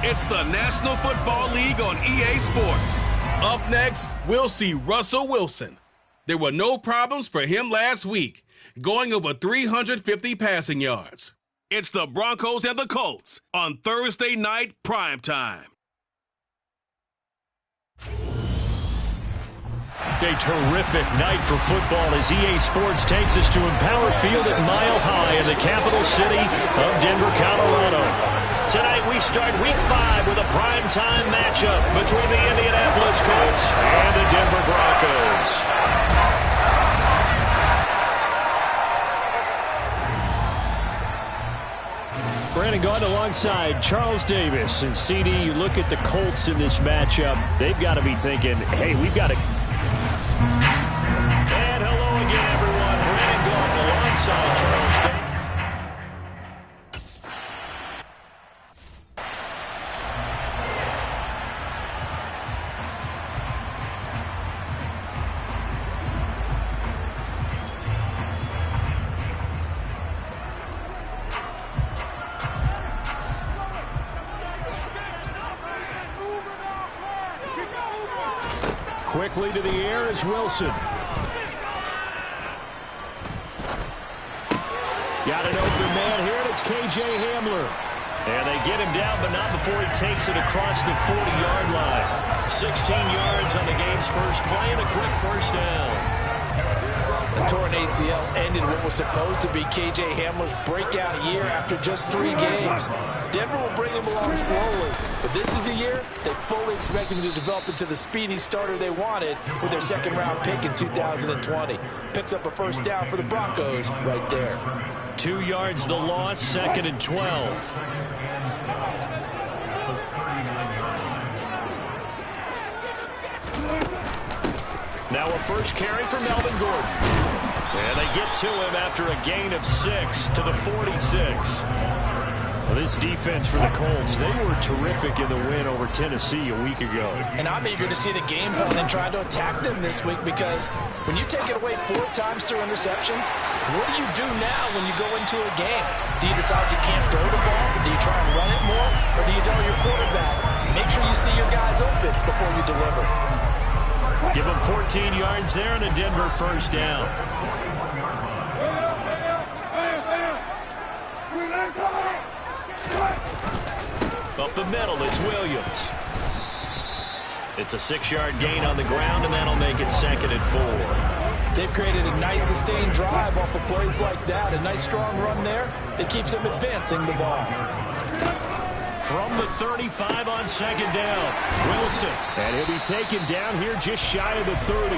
It's the National Football League on EA Sports. Up next, we'll see Russell Wilson. There were no problems for him last week, going over 350 passing yards. It's the Broncos and the Colts on Thursday night primetime. A terrific night for football as EA Sports takes us to Empower Field at Mile High in the capital city of Denver, Colorado. Tonight we start Week 5 with a primetime matchup between the Indianapolis Colts and the Denver Broncos. Brandon Gaudin alongside Charles Davis. And CD, you look at the Colts in this matchup, they've got to be thinking, hey, we've got to... And hello again, everyone. Brandon Gaudin alongside Charles Davis. Quickly to the air is Wilson. Got an open man here, and it's K.J. Hamler. And they get him down, but not before he takes it across the 40-yard line. 16 yards on the game's first play and a quick first down. The torn ACL ended what was supposed to be K.J. Hamler's breakout year after just 3 games. Denver will bring him along slowly, but this is the year they fully expect him to develop into the speedy starter they wanted with their second-round pick in 2020. Picks up a first down for the Broncos right there. 2 yards the loss, 2nd and 12. Now a first carry for Melvin Gordon. And they get to him after a gain of 6 to the 46. Well, this defense for the Colts, they were terrific in the win over Tennessee a week ago. And I'm eager to see the game plan and try to attack them this week, because when you take it away 4 times through interceptions, what do you do now when you go into a game? Do you decide you can't throw the ball? Do you try and run it more? Or do you tell your quarterback, make sure you see your guys open before you deliver? Give them 14 yards there and a Denver first down. Up the middle, it's Williams. It's a 6-yard gain on the ground, and that'll make it 2nd and 4. They've created a nice sustained drive off of plays like that. A nice strong run there that keeps them advancing the ball. From the 35 on 2nd down, Wilson. And he'll be taken down here just shy of the 30.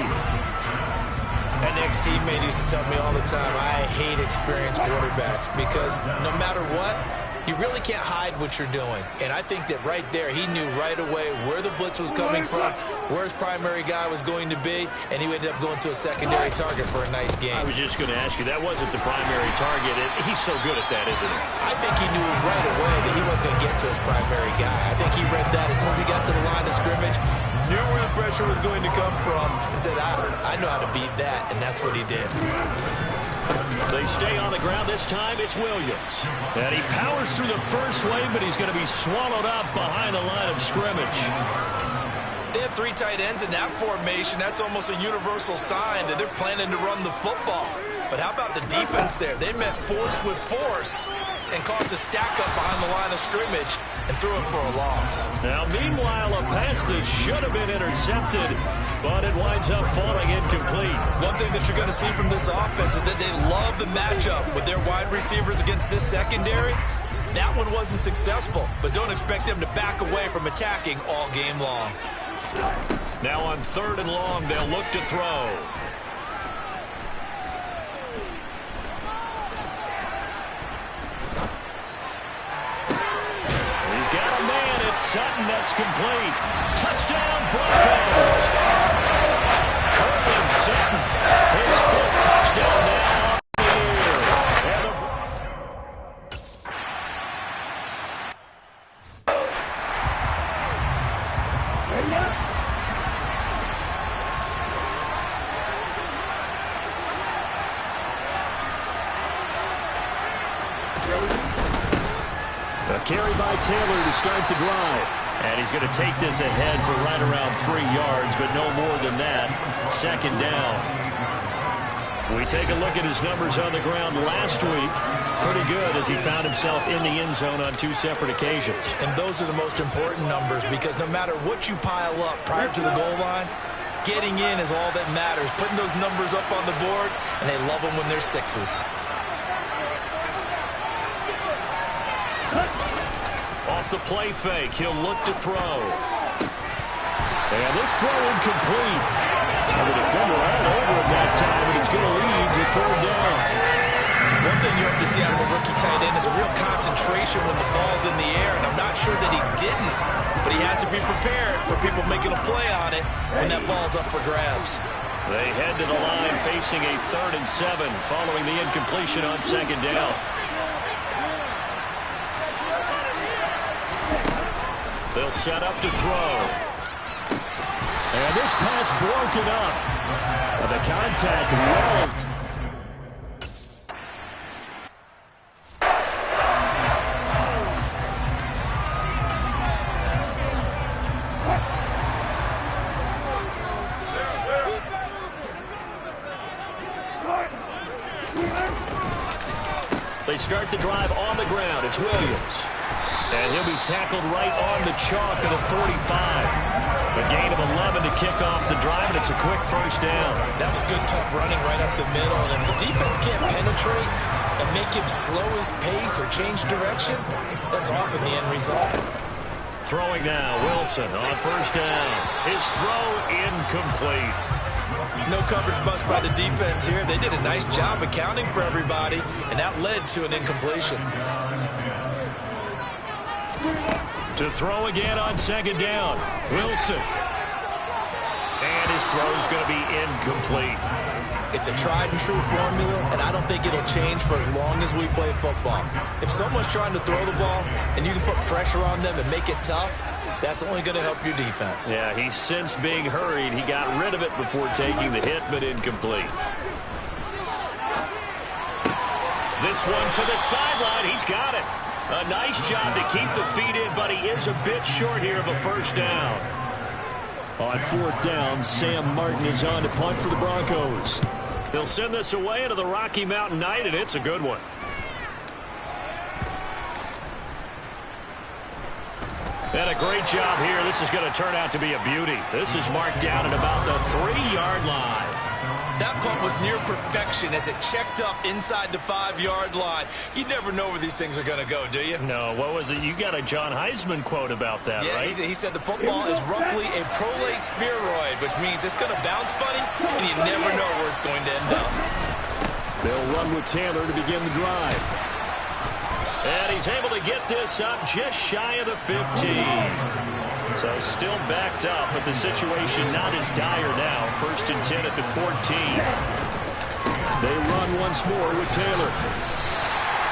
An ex-teammate used to tell me all the time, I hate experienced quarterbacks, because no matter what, you really can't hide what you're doing. And I think that right there, he knew right away where the blitz was coming from, where his primary guy was going to be, and he ended up going to a secondary target for a nice game. I was just going to ask you, that wasn't the primary target. He's so good at that, isn't he? I think he knew right away that he wasn't going to get to his primary guy. I think he read that as soon as he got to the line of scrimmage, knew where the pressure was going to come from, and said, I know how to beat that, and that's what he did. They stay on the ground this time. It's Williams. And he powers through the first wave, but he's going to be swallowed up behind the line of scrimmage. They have 3 tight ends in that formation. That's almost a universal sign that they're planning to run the football. But how about the defense there? They met force with force and caused a stack up behind the line of scrimmage and threw it for a loss. Now, meanwhile, a pass that should have been intercepted, but it winds up falling incomplete. One thing that you're going to see from this offense is that they love the matchup with their wide receivers against this secondary. That one wasn't successful, but don't expect them to back away from attacking all game long. Now on 3rd and long, they'll look to throw. He's got a man. It's Sutton. That's complete. Touchdown, Broncos. Cortland Sutton, his 5th touchdown now. A carry by Taylor to start the drive. And he's going to take this ahead for right around 3 yards, but no more than that. Second down. We take a look at his numbers on the ground last week. Pretty good as he found himself in the end zone on 2 separate occasions. And those are the most important numbers because no matter what you pile up prior to the goal line, getting in is all that matters. Putting those numbers up on the board, and they love them when they're 6s. Off the play fake, he'll look to throw. And this throw incomplete. And the defender all over him that time, and it's going to lead to 3rd down. One thing you have to see out of a rookie tight end is a real concentration when the ball's in the air, and I'm not sure that he didn't, but he has to be prepared for people making a play on it when that ball's up for grabs. They head to the line facing a 3rd and 7 following the incompletion on 2nd down. They'll set up to throw. And this pass broken up. And the contact rolled. They start the drive on the ground. It's Williams. And he'll be tackled right on the chalk of the 45. A gain of 11 to kick off the drive, and it's a quick 1st down. That was good, tough running right up the middle. And if the defense can't penetrate and make him slow his pace or change direction, that's often the end result. Throwing now, Wilson on 1st down. His throw incomplete. No coverage bust by the defense here. They did a nice job accounting for everybody, and that led to an incompletion. To throw again on 2nd down, Wilson. And his throw is going to be incomplete. It's a tried and true formula, and I don't think it'll change for as long as we play football. If someone's trying to throw the ball and you can put pressure on them and make it tough, that's only going to help your defense. Yeah, he's since being hurried. He got rid of it before taking the hit, but incomplete. This one to the sideline. He's got it. A nice job to keep the feet in, but he is a bit short here of a 1st down. On 4th down, Sam Martin is on to punt for the Broncos. They'll send this away into the Rocky Mountain Night, and it's a good one. And a great job here. This is going to turn out to be a beauty. This is marked down at about the 3-yard line. That punt was near perfection as it checked up inside the 5-yard line. You never know where these things are going to go, do you? No, what was it? You got a John Heisman quote about that, right? Yeah, he said the football is roughly a prolate spheroid, which means it's going to bounce funny, and you never know where it's going to end up. They'll run with Taylor to begin the drive. And he's able to get this up just shy of the 15. So still backed up, but the situation not as dire now. 1st and 10 at the 14. They run once more with Taylor.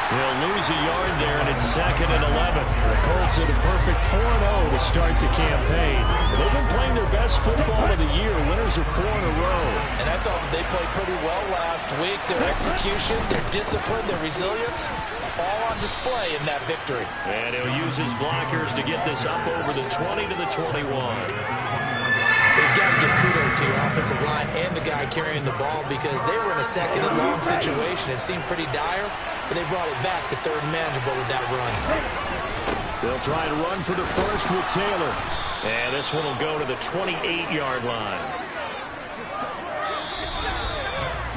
He'll lose a yard there, and it's 2nd and 11. The Colts had a perfect 4-0 to start the campaign. They've been playing their best football of the year. Winners of 4 in a row. And I thought they played pretty well last week. Their execution, their discipline, their resilience, all on display in that victory. And he'll use his blockers to get this up over the 20 to the 21. You've got to give kudos to your offensive line and the guy carrying the ball because they were in a 2nd and long situation. It seemed pretty dire, but they brought it back to 3rd and manageable with that run. They'll try to run for the 1st with Taylor. And this one will go to the 28-yard line.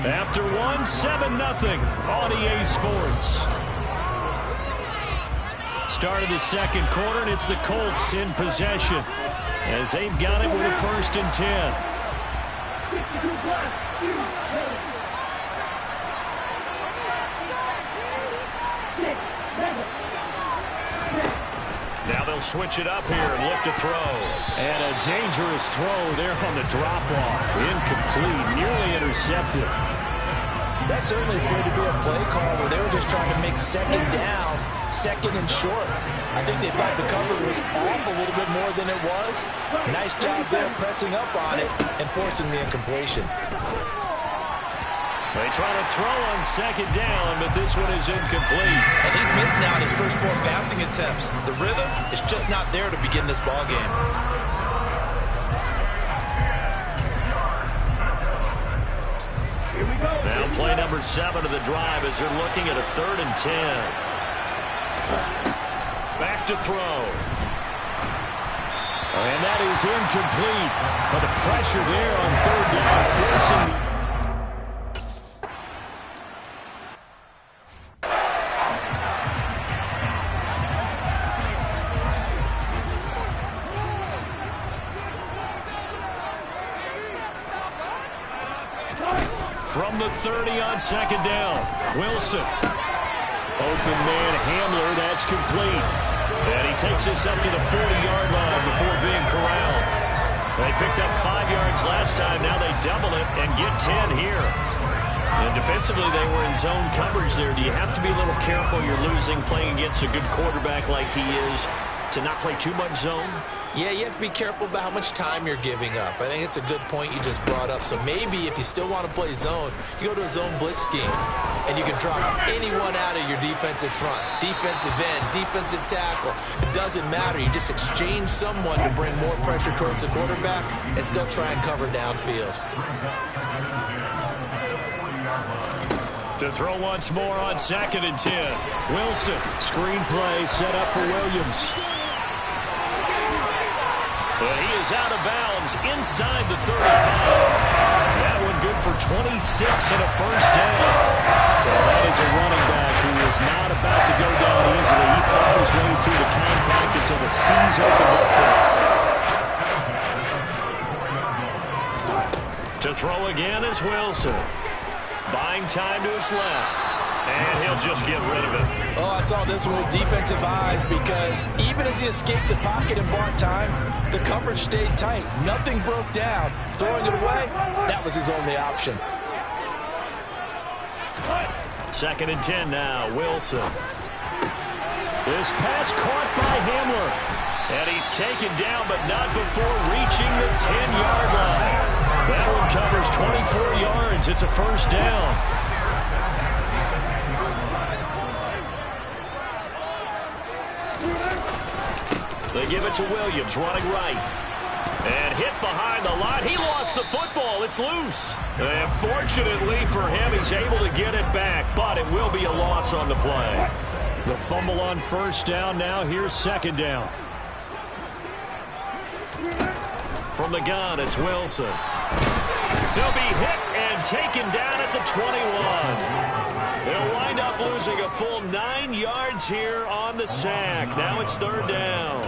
After 7-0 on EA Sports. Start of the 2nd quarter, and it's the Colts in possession as they've got it with a 1st and 10. Now they'll switch it up here and look to throw. And a dangerous throw there on the drop-off. Incomplete, nearly intercepted. That certainly appeared to be a play call where they were just trying to make 2nd down, 2nd and short. I think they thought the coverage was off a little bit more than it was. Nice job there pressing up on it and forcing the incompletion. They try to throw on second down, but this one is incomplete. And he's missed now on his first 4 passing attempts. The rhythm is just not there to begin this ball game. Now play number 7 of the drive as they're looking at a 3rd and 10. Back to throw. And that is incomplete. But the pressure there on 3rd down, forcing... From the 30 on second down, Wilson. Open man Hamler, that's complete. And he takes this up to the 40-yard line before being corralled. They picked up 5 yards last time, now they double it and get 10 here. And defensively, they were in zone coverage there. Do you have to be a little careful you're losing playing against a good quarterback like he is to not play too much zone? Yeah, you have to be careful about how much time you're giving up. I think it's a good point you just brought up. So maybe if you still want to play zone, you go to a zone blitz scheme, and you can drop anyone out of your defensive front. Defensive end, defensive tackle. It doesn't matter. You just exchange someone to bring more pressure towards the quarterback and still try and cover downfield. To throw once more on 2nd and 10. Wilson, screen play set up for Williams. But he is out of bounds inside the 35. That one good for 26 and a first down. Well, that is a running back who is not about to go down easily. He fought his way through the contact until the C's opened up for him. To throw again is Wilson. Buying time to his left. And he'll just get rid of it. Oh, I saw this one with defensive eyes because even as he escaped the pocket and bought time, the coverage stayed tight. Nothing broke down. Throwing it away, that was his only option. 2nd and 10 now, Wilson. This pass caught by Hamler. And he's taken down, but not before reaching the 10-yard line. That one covers 24 yards. It's a first down. They give it to Williams, running right. And hit behind the line. He lost the football. It's loose. And fortunately for him, he's able to get it back, but it will be a loss on the play. The fumble on first down. Now here's 2nd down. From the gun, it's Wilson. He'll be hit and taken down at the 21. They'll wind up losing a full 9 yards here on the sack. Now it's 3rd down.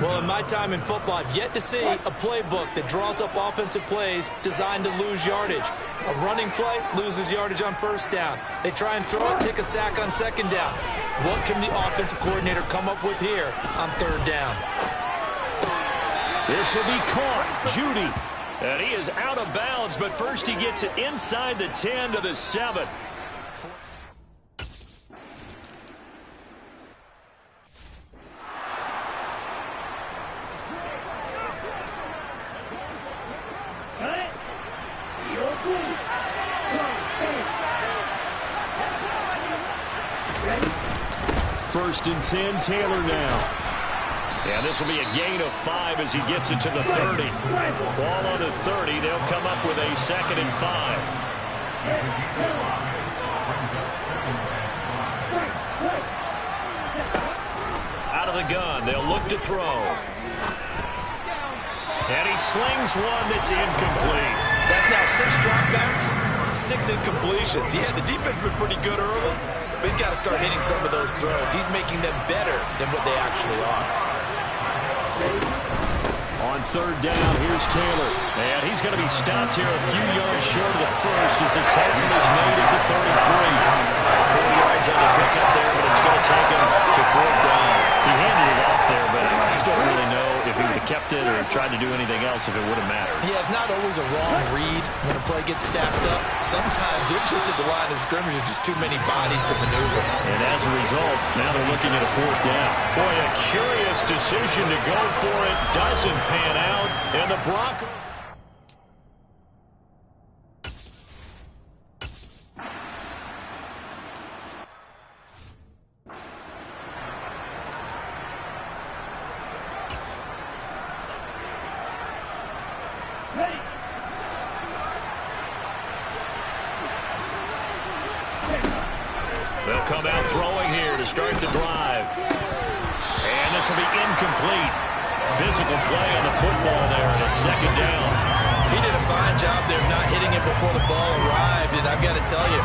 Well, in my time in football, I've yet to see a playbook that draws up offensive plays designed to lose yardage. A running play loses yardage on first down. They try and throw it, take a sack on second down. What can the offensive coordinator come up with here on 3rd down? This will be caught. Judy. And he is out of bounds, but first he gets it inside the 10 to the 7. First and 10, Taylor now. And this will be a gain of 5 as he gets it to the 30. Ball on the 30. They'll come up with a 2nd and 5. Out of the gun. They'll look to throw. And he slings one that's incomplete. That's now 6 dropbacks, 6 incompletions. Yeah, the defense has been pretty good early, but he's got to start hitting some of those throws. He's making them better than what they actually are. On 3rd down, here's Taylor. And he's going to be stopped here a few yards short of the first as the tackle is made at the 33. 4 yards on the pickup there, but it's going to take him to 4th down. He handed it off there, but I just don't really know if he would have kept it or tried to do anything else if it would have mattered. Yeah, it's not always a wrong read when a play gets stacked up. Sometimes they're just at the line of scrimmage with just too many bodies to maneuver. And as a result, now they're looking at a 4th down. Boy, a curious decision to go for it. Doesn't pan out. And the Broncos... start the drive. And this will be incomplete. Physical play on the football there, and it's second down. He did a fine job there not hitting it before the ball arrived, and I've got to tell you,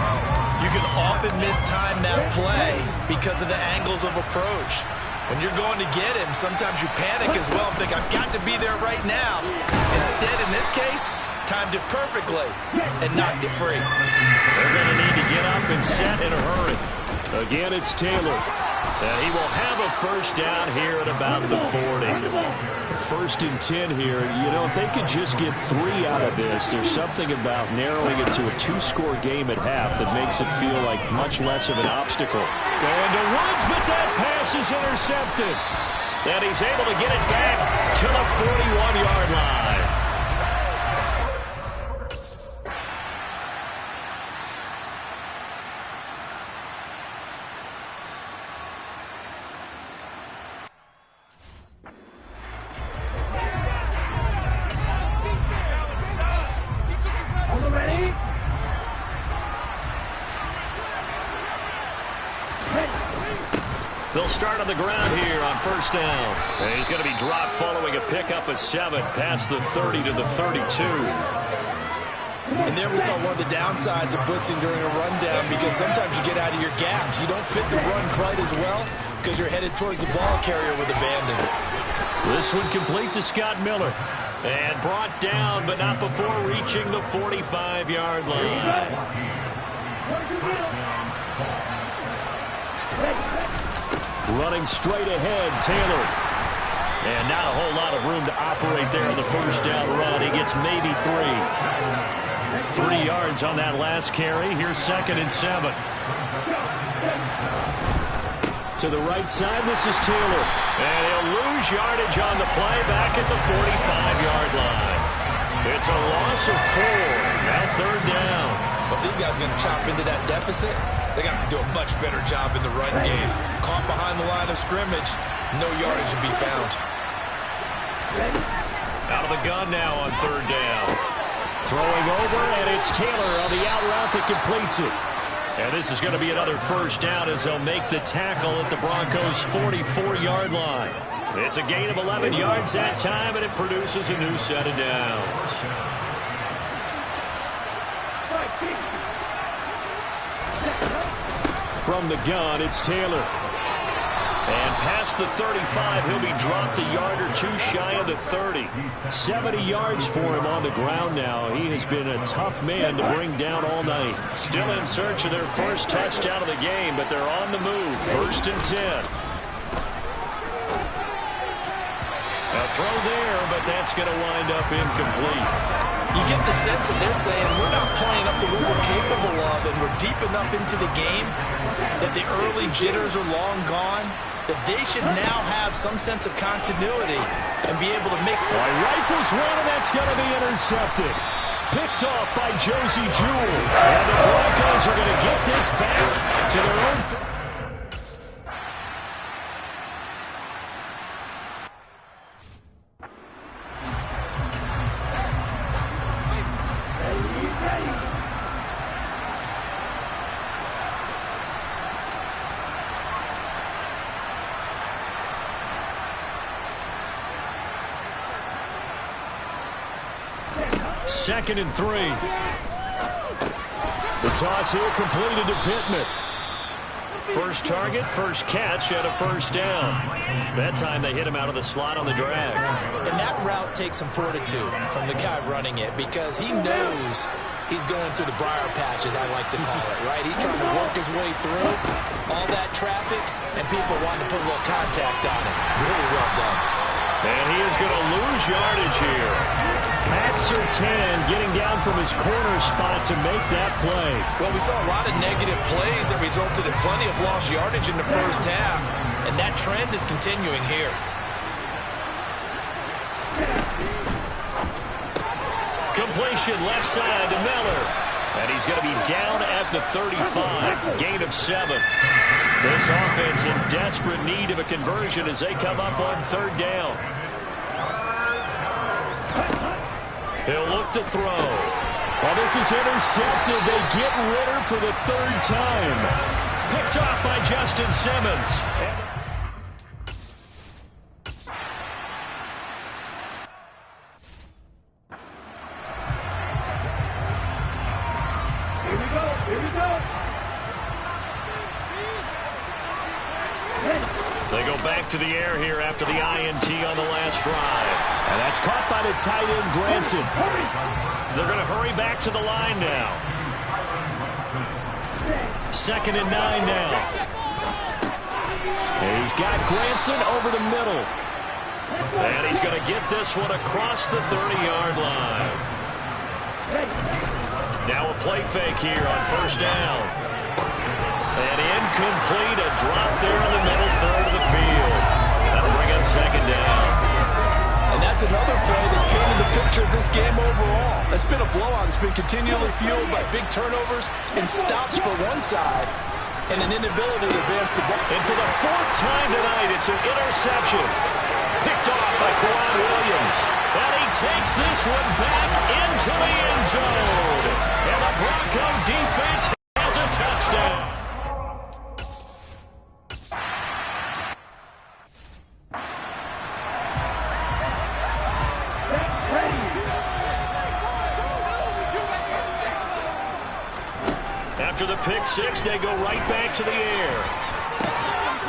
you can often mistime that play because of the angles of approach. When you're going to get him, sometimes you panic as well and think, I've got to be there right now. Instead, in this case, timed it perfectly and knocked it free. They're going to need to get up and set in a hurry. Again, it's Taylor. And he will have a first down here at about the 40. First and 10 here. You know, if they could just get 3 out of this, there's something about narrowing it to a 2-score game at half that makes it feel like much less of an obstacle. Going to Woods, but that pass is intercepted. And he's able to get it back to the 41-yard line. They'll start on the ground here on first down. And he's going to be dropped following a pickup of 7 past the 30 to the 32. And there we saw one of the downsides of blitzing during a rundown, because sometimes you get out of your gaps. You don't fit the run quite as well because you're headed towards the ball carrier with abandon. This one complete to Scott Miller. And brought down, but not before reaching the 45-yard line. Running straight ahead, Taylor. And not a whole lot of room to operate there on the first down run. He gets maybe 3. 3 yards on that last carry. Here's second and 7. To the right side, this is Taylor. And he'll lose yardage on the play back at the 45-yard line. It's a loss of 4. Now third down. But these guys are going to chop into that deficit. They got to do a much better job in the run game. Caught behind the line of scrimmage, no yardage to be found. Out of the gun now on third down. Throwing over, and it's Taylor on the out route that completes it. And this is going to be another first down as they'll make the tackle at the Broncos' 44-yard line. It's a gain of 11 yards that time, and it produces a new set of downs. From the gun, it's Taylor. And past the 35, he'll be dropped a yard or 2 shy of the 30. 70 yards for him on the ground now. He has been a tough man to bring down all night. Still in search of their first touchdown of the game, but they're on the move. First and 10. A throw there, but that's going to wind up incomplete. You get the sense that they're saying we're not playing up to what we're capable of, and we're deep enough into the game that the early jitters are long gone, that they should now have some sense of continuity and be able to make... Rifles one, and that's going to be intercepted. Picked off by Josie Jewell. And the Broncos are going to get this back to their own... Second and 3. The toss here completed to Pittman. First target, first catch, and a first down. That time they hit him out of the slot on the drag. And that route takes some fortitude from the guy running it, because he knows he's going through the briar patch, as I like to call it, right? He's trying to work his way through all that traffic, and people wanting to put a little contact on it. Really well done. And he is going to lose yardage here. Pat Surtain getting down from his corner spot to make that play. Well, we saw a lot of negative plays that resulted in plenty of lost yardage in the first half, and that trend is continuing here. Completion left side to Miller. And he's going to be down at the 35. Gain of 7. This offense in desperate need of a conversion as they come up on third down. He'll look to throw. Well, this is intercepted. They get Ritter for the third time. Picked off by Justin Simmons. Here we go. They go back to the air here after the INT on the last drive. And that's caught by the tight end, Granson. They're going to hurry back to the line now. 2nd and 9 now. And he's got Granson over the middle. And he's going to get this one across the 30-yard line. Now a play fake here on 1st down. And incomplete, a drop there in the middle third of the field. That'll bring up 2nd down. And that's another play that's painted the picture of this game overall. It's been a blowout. It's been continually fueled by big turnovers and stops for one side and an inability to advance the ball. And for the 4th time tonight, it's an interception. Picked off by Quad Williams. And he takes this one back into the end zone. And the Bronco defense has a touchdown. After the pick six, they go right back to the air.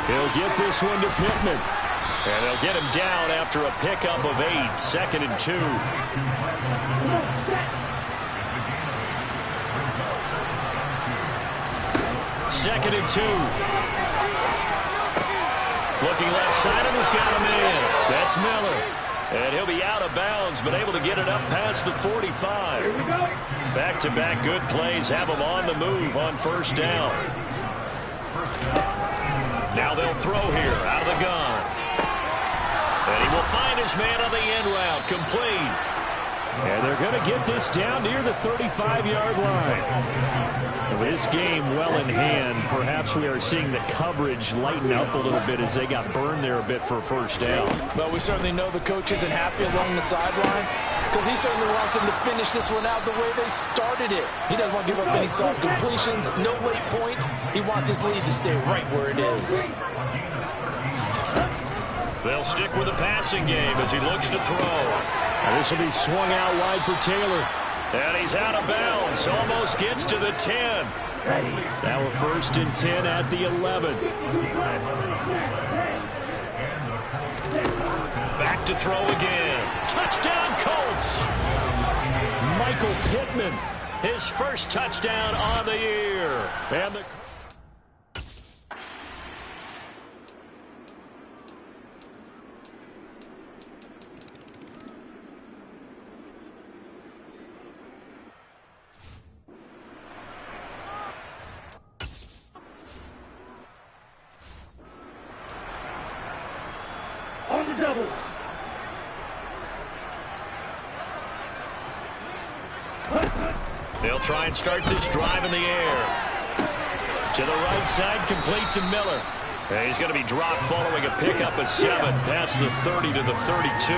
He'll get this one to Pittman. And they'll get him down after a pickup of 8, 2nd and 2. 2nd and 2. Looking left side, and he's got him in. That's Miller. And he'll be out of bounds, but able to get it up past the 45. Back-to-back good plays have him on the move on 1st down. Now they'll throw here out of the gun. And he will find his man on the end route, complete. And they're going to get this down near the 35-yard line. This game well in hand. Perhaps we are seeing the coverage lighten up a little bit as they got burned there a bit for 1st down. But we certainly know the coach isn't happy along the sideline because he certainly wants them to finish this one out the way they started it. He doesn't want to give up any soft completions, no late points. He wants his lead to stay right where it is. They'll stick with the passing game as he looks to throw. And this will be swung out wide for Taylor. And he's out of bounds. Almost gets to the 10. Now a 1st and 10 at the 11. Back to throw again. Touchdown, Colts. Michael Pittman, his 1st touchdown on the year. And the double. They'll try and start this drive in the air. To the right side, complete to Miller. And he's going to be dropped following a pickup of 7 past the 30 to the 32.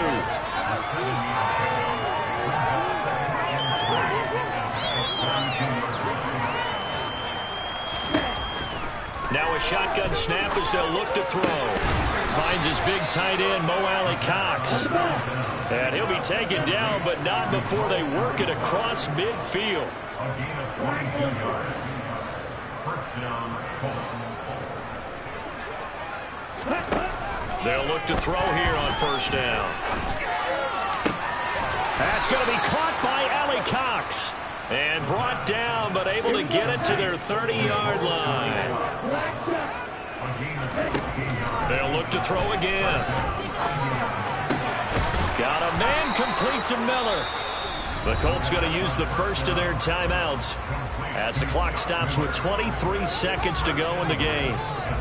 Now a shotgun snap as they'll look to throw. Finds his big tight end, Mo Alley-Cox. And he'll be taken down, but not before they work it across midfield. They'll look to throw here on 1st down. That's going to be caught by Alley-Cox. And brought down, but able to get it to their 30-yard line. They'll look to throw again. Got a man complete to Miller. The Colts going to use the first of their timeouts as the clock stops with 23 seconds to go in the game.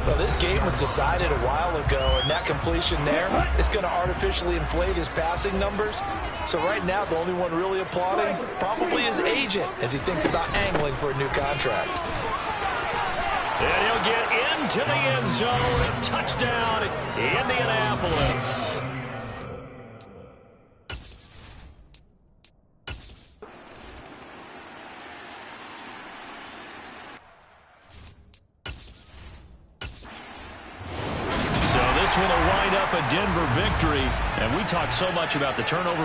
Well, this game was decided a while ago, and that completion there is going to artificially inflate his passing numbers. So right now, the only one really applauding probably his agent as he thinks about angling for a new contract. And he'll get into the end zone. Touchdown, Indianapolis. will wind up a Denver victory. And we talk so much about the turnover